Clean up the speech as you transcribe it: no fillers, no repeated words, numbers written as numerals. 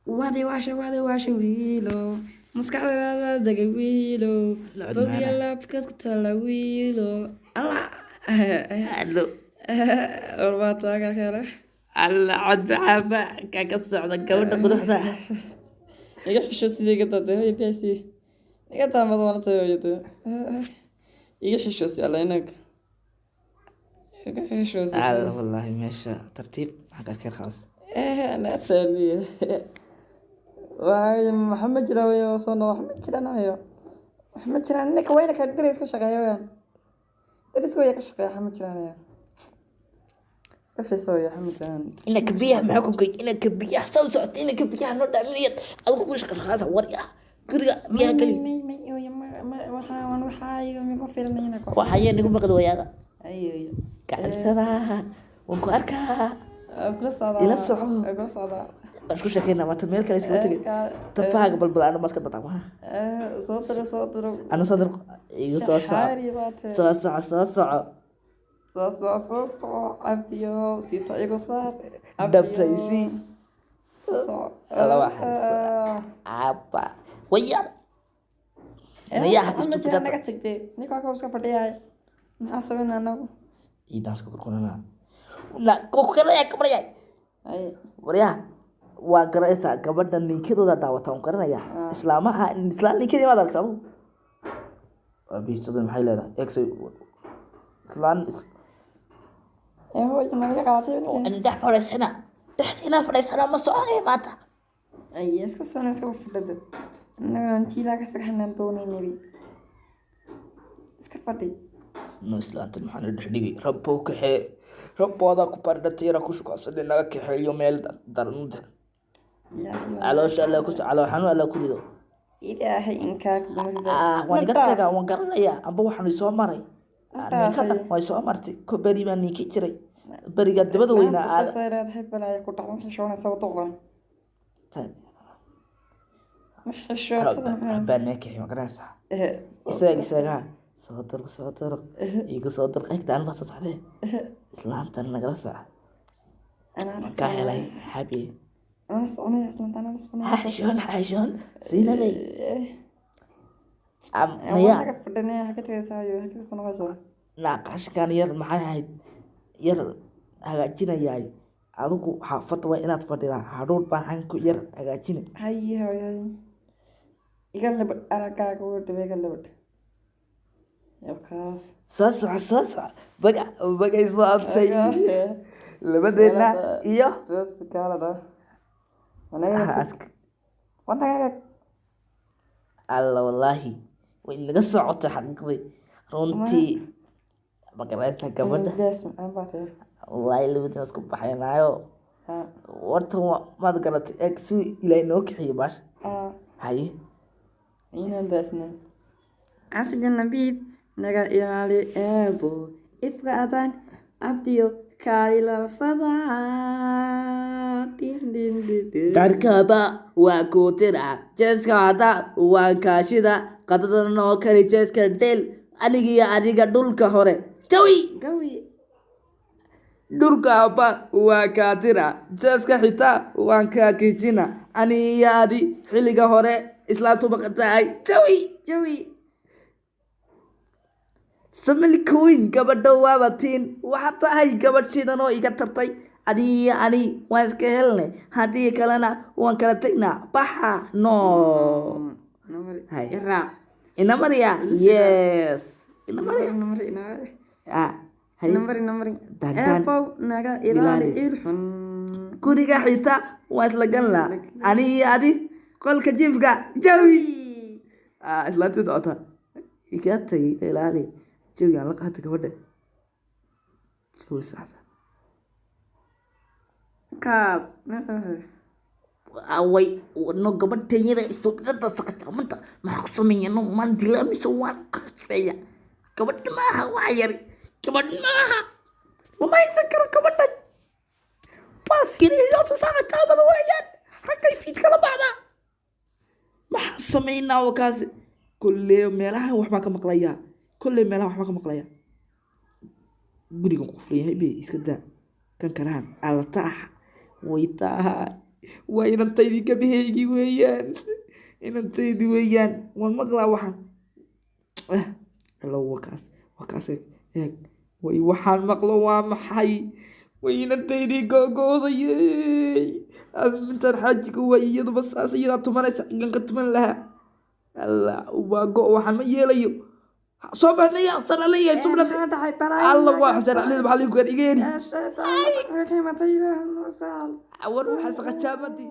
Wadi washa wiilo maskaxdaada daga wiilo Lacag bogya maana. laabkaad ku taala wiilo allah Allo. warbaataaga kale Alla cod maxaaba kaga socda gabadha quruxda. iga xisho sidii iga dade hoy besi iga daamad waana tayoyado iga xisho si alla inag iga xisho si Alla wallahi meesha tartiib xagga ka khalas. أنا ثانية واي محمد جراوي وصلنا محمد جرانا يا محمد جرانا إنك وينك دريس كشقة وين دريس ويا كشقة محمد جرانا كيف يسوي محمد جرانا إنك بيها معكم كي إنك بيها توسعت إنك بيها نود عملية أو كلش خلاص وريا كريا بيها كلي ما وحاي ما في لنا هنا وحيا نقول بقدر وياك أيوه قاعد سراها ونكو أركها أقول صعدة إلى الصعود. أقول صعدة بس كل شيء كنا ما تميل كلا يسوي تجي تفاق بالبلا أنا ماسك بطعمها صوتر أنا صدر يقول حاري باتي صوص عبديو سيتا إيقو صار دبتيسي الله واحد apa wayar naya habis أما tu جانا kita كتكتي نيكو أكو سكا فتياي نحاسبين أنا idas ko korona na ko kala ya kamar ya أي wariya waa garaysa gabadha ninkidooda daawata on karanaya islaamaha islaan ninkidii ma dalkado biistada maxay leedahay ex islaan إيه هو جمال يقاطي in dhex fadhiisana ma soconay maanta أي إسكا سونا إسكا بفلد أنا أنتي لا كسك حنا نتوني نبي إسكا فتي no islaantan maxaan dhex dhigay rabbo kaxee rabbooda ku bardhatayra ku shukaasadee naga kaxeeyo meel darnunta caloosha alla ku calo xanu alla ku rido إلهي إنكاك بمرضى waan iga tagaa waan garanayaa amba waxaan soo maray ninkada way soo martay ko beri baan ninki jiray beriga dabada weynaa aad سيرات هاي بلا يكون تعلم حشونة سوا طغرا حشونة baan neekay ma garanaysaa isaga soo darq iga soo darq egtaan baa saxdee islaantan nagala saac أنا ka helay xabi أنا صوني أصلا أنا صوني xashoon siinabay أنا maya فدني حكيت يا سايو حكيت صنع وصل naaqashkan yar maxay ahayd yar hagaajinayaay adigu xaafadda waa inaad fadhidaa hadhuudh baan hanku yar hagaajinay هاي هاي يقلب أنا كاك ورد بيقلب يا كاس soo soco bagay saabtay labadeena iyo بس كالا ده وانا alla wallaahi way naga socotay xaqiiqdii runtii magaraysa gabadha داسم أنا بعتها wallaahi labadeena isku baxaynaayo warta maad garatay eeg si ilaahay noo kaxiyo baasha haye هنا داسنا عسل النبيب نجا إلالي أبو إفقادان أبديو كايلا صدا دين دين دين دين darkaba waa kuutira jeeska hada waa kaashida qadadan oo kale jeeska dheel anigiyo adiga dhulka hore jawi قوي dhulka aba waa kaatira jeeska xitaa waan kaakijina aniyo adi xilliga hore islaantu baqataay jawi جوي samilkooyin gabadha waabatiin waxaa tahay gabadh shidan oo iga tartay adiyo ani waan iska helnay haddii kalena waan kala tegnaa baxa no نمر هاي. يرا ina mariya yes ina mariya نمر hay نمر Dandan. أبو نجا إلالي. إلالي إلحن guriga xitaa waa isla ganlaa ani iyo adi qolka jiifka jawi islaantii socota ikaa tagay ilaali jawigaan la qaata gabadha jawi saxsan كاس way no gabadhenyada istudhada sakatamanta maxaa ku sameeyano maan dilaamise waan qasbeeya gabadha maaha waa yari gabadha maaha lama haysan karo gabadhan baaskilihiisotu saacataabada waayaan raggay fiid kala baxdaa maxaa sameynaa wakaasi kolle meelahan waxbaa ka maqlayaa gurigan ku furan yahay be iska daa kan kalahan allataax way tahay waa inantaydii gabahaygii weeyaan inantaydii weeyaan waan maqlaa waxaan allow wakaas eeg way waxaan maqlo waa maxay way inantaydii gogoodayey intaan xaajiga way iyaduba saas iyadaa tumanaysa xaggan ka tuman lahaa alla waa waxaan ma yeelayo soo baxnaya sanaleeyahay subnada alla waa xasan cali maxaa liigu iga yeri war waxaa saqajaamadi